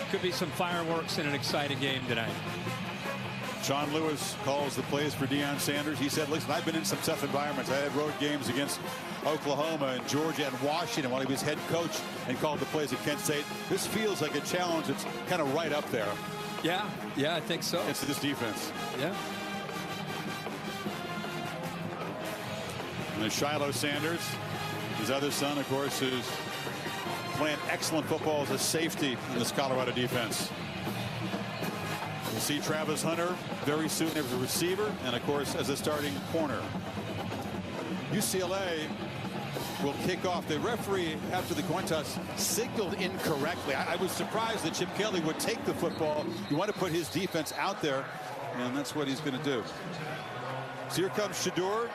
could be some fireworks in an exciting game tonight. Sean Lewis calls the plays for Deion Sanders. He said, listen, I've been in some tough environments. I had road games against Oklahoma and Georgia and Washington while he was head coach and called the plays at Kent State. This feels like a challenge that's kind of right up there. Yeah, I think so. Against this defense. Yeah. And Shiloh Sanders, his other son, of course, who's playing excellent football as a safety in this Colorado defense. We'll see Travis Hunter very soon as a receiver and, of course, as a starting corner. UCLA will kick off. The referee, after the coin toss, signaled incorrectly. I was surprised that Chip Kelly would take the football. You want to put his defense out there, and that's what he's going to do. So here comes Shedeur.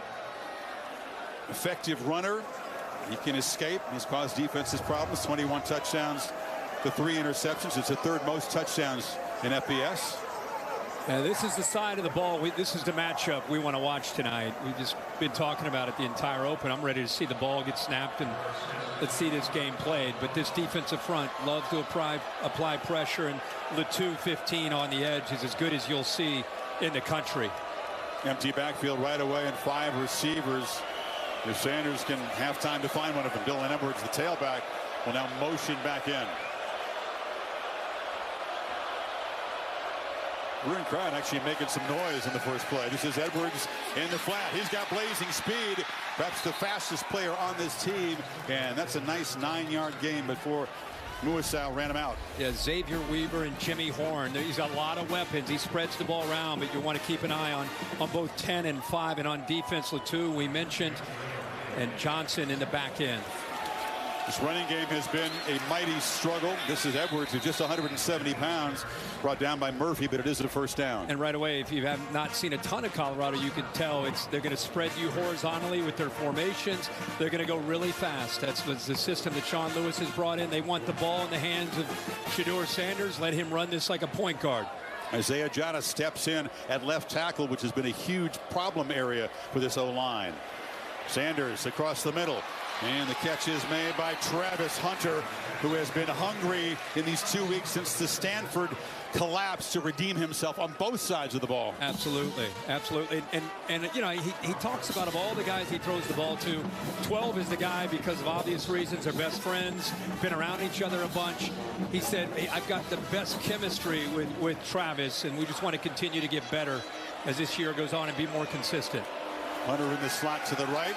Effective runner. He can escape. He's caused defenses problems. 21 touchdowns to 3 interceptions. It's the third most touchdowns in FBS. And this is the side of the ball. This is the matchup we want to watch tonight. We've just been talking about it the entire open. I'm ready to see the ball get snapped and let's see this game played. But this defensive front loves to apply pressure, and Latu 15 on the edge is as good as you'll see in the country. Empty backfield right away and 5 receivers. If Sanders can have time to find one of them. Dylan Edwards, the tailback, will now motion back in. Ruin Crowd actually making some noise in the first play. This is Edwards in the flat. He's got blazing speed. Perhaps the fastest player on this team. And that's a nice 9-yard gain before Muasau ran him out. Yeah, Xavier Weaver and Jimmy Horn. He's got a lot of weapons. He spreads the ball around, but you want to keep an eye on both 10 and 5. And on defense, Latu, we mentioned, and Johnson in the back end. This running game has been a mighty struggle. This is Edwards, who's just 170 pounds, brought down by Murphy, but it is a first down. And right away, if you have not seen a ton of Colorado, you can tell they're going to spread you horizontally with their formations. They're going to go really fast. That's the system that Sean Lewis has brought in. They want the ball in the hands of Shedeur Sanders. Let him run this like a point guard. Isaiah Jada steps in at left tackle, which has been a huge problem area for this O-line. Sanders across the middle. And the catch is made by Travis Hunter, who has been hungry in these 2 weeks since the Stanford collapse to redeem himself on both sides of the ball. Absolutely. And you know, he talks about, of all the guys he throws the ball to, 12 is the guy because of obvious reasons. They're best friends, been around each other a bunch. He said, hey, I've got the best chemistry with Travis, and we just want to continue to get better as this year goes on and be more consistent. Hunter in the slot to the right.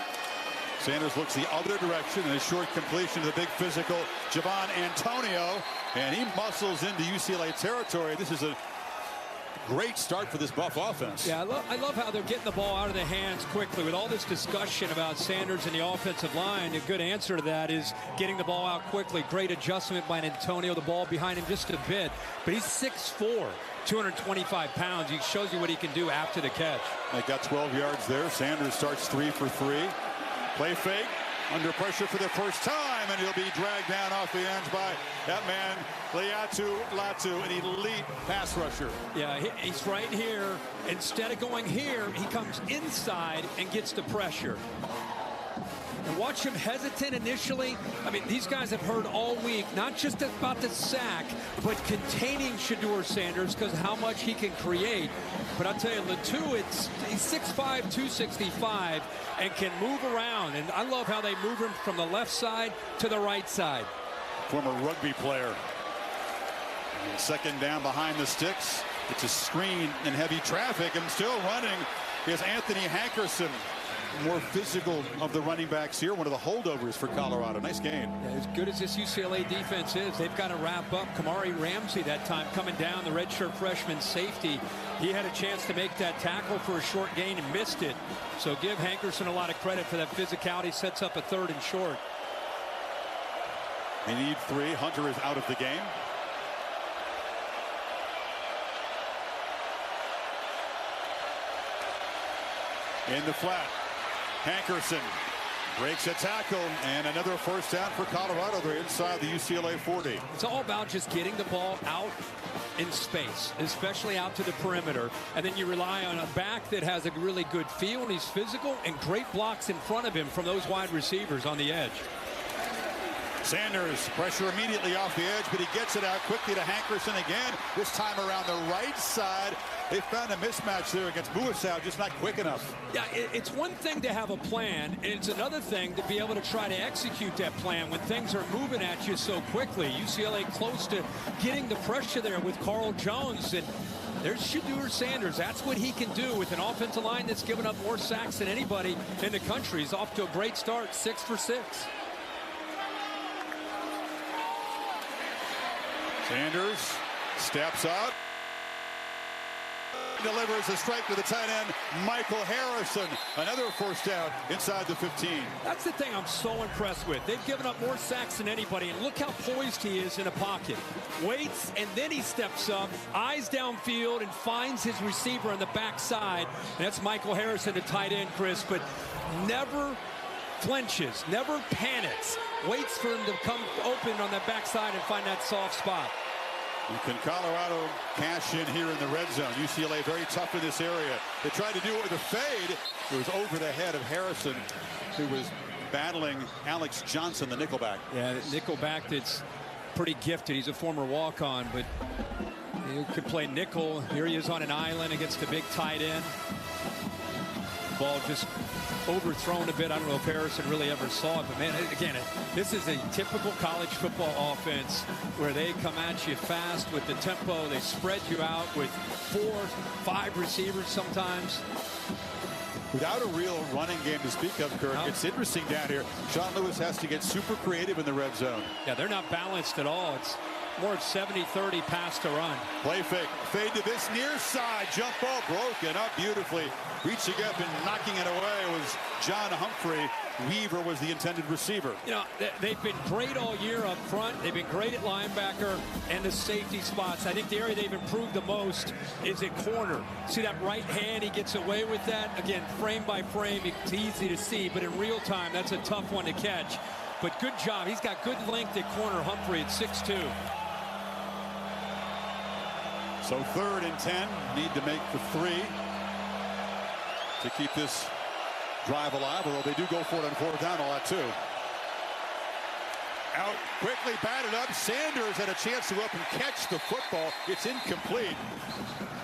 Sanders looks the other direction, and a short completion to the big physical Javon Antonio, and he muscles into UCLA territory. This is a great start for this Buff offense. Yeah, I love how they're getting the ball out of their hands quickly. With all this discussion about Sanders and the offensive line, a good answer to that is getting the ball out quickly. Great adjustment by Antonio, the ball behind him just a bit, but he's 6'4". 225 pounds. He shows you what he can do after the catch. They got 12 yards there. Sanders starts 3 for 3. Play fake, under pressure for the first time, and he'll be dragged down off the ends by that man, Latu, an elite pass rusher. Yeah, he's right here. Instead of going here, he comes inside and gets the pressure. And watch him hesitant initially. I mean, these guys have heard all week, not just about the sack, but containing Shedeur Sanders because of how much he can create. But I'll tell you, Latu, he's 6'5", 265, and can move around. And I love how they move him from the left side to the right side. Former rugby player. And second down behind the sticks. It's a screen in heavy traffic, and still running is Anthony Hankerson. More physical of the running backs here. One of the holdovers for Colorado. Nice game. Yeah, as good as this UCLA defense is, they've got to wrap up. Kamari Ramsey that time coming down, the redshirt freshman safety. He had a chance to make that tackle for a short gain and missed it. So give Hankerson a lot of credit for that physicality. Sets up a 3rd and short. They need 3. Hunter is out of the game. In the flat. Hankerson breaks a tackle, and another first down for Colorado. They're inside the UCLA 40. It's all about just getting the ball out in space, especially out to the perimeter. And then you rely on a back that has a really good feel, and he's physical, and great blocks in front of him from those wide receivers on the edge. Sanders, pressure immediately off the edge, but he gets it out quickly to Hankerson again. This time around the right side. They found a mismatch there against Muasau, just not quick enough. Yeah, it's one thing to have a plan, and it's another thing to be able to try to execute that plan when things are moving at you so quickly. UCLA close to getting the pressure there with Carl Jones, and there's Shedeur Sanders. That's what he can do with an offensive line that's given up more sacks than anybody in the country. He's off to a great start, 6 for 6. Sanders steps out. Delivers a strike to the tight end, Michael Harrison. Another first down inside the 15. That's the thing I'm so impressed with. They've given up more sacks than anybody, and look how poised he is in a pocket. Waits, and then he steps up, eyes downfield, and finds his receiver on the backside. And that's Michael Harrison, the tight end, Chris, but never flinches, never panics. Waits for him to come open on that backside and find that soft spot. And can Colorado cash in here in the red zone? UCLA very tough in this area. They tried to do it with a fade. It was over the head of Harrison, who was battling Alex Johnson, the nickelback. Yeah, nickelback that's pretty gifted. He's a former walk-on, but he could play nickel. Here he is on an island against a big tight end. Ball just overthrown a bit. I don't know if Harrison really ever saw it, but man, again, this is a typical college football offense where they come at you fast with the tempo. They spread you out with 4, 5 receivers sometimes. Without a real running game to speak of, Kirk, it's interesting down here. Sean Lewis has to get super creative in the red zone. Yeah, they're not balanced at all. It's more 70-30 pass to run. Play fake. Fade to this near side. Jump ball broken up beautifully. Reaching up and knocking it away was John Humphrey. Weaver was the intended receiver. You know, they've been great all year up front. They've been great at linebacker and the safety spots. I think the area they've improved the most is at corner. See that right hand? He gets away with that. Again, frame by frame, it's easy to see, but in real time, that's a tough one to catch. But good job. He's got good length at corner. Humphrey at 6'2". So 3rd and 10. Need to make the 3 to keep this drive alive, although they do go for it on 4th down a lot too. Out quickly, batted up. Sanders had a chance to go up and catch the football. It's incomplete.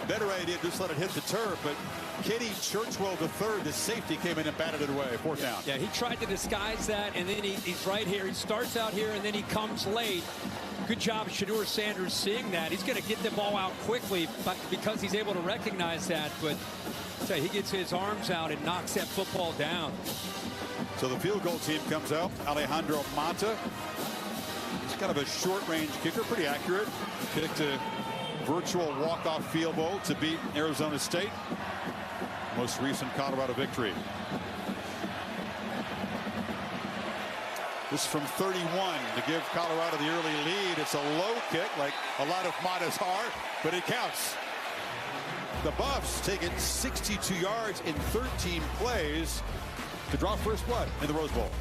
Better idea, just let it hit the turf, but Kenny Churchwell III, the safety, came in and batted it away. 4th down. Yeah, he tried to disguise that, and then he's right here. He starts out here, and then he comes late. Good job, Shedeur Sanders, seeing that. He's going to get the ball out quickly but because he's able to recognize that. But he gets his arms out and knocks that football down. So the field goal team comes out. Alejandro Mata. He's kind of a short-range kicker, pretty accurate. Kicked a virtual walk-off field goal to beat Arizona State. Most recent Colorado victory. This from 31 to give Colorado the early lead. It's a low kick, like a lot of Mata's are, but it counts. The Buffs take it 62 yards in 13 plays to draw first blood in the Rose Bowl.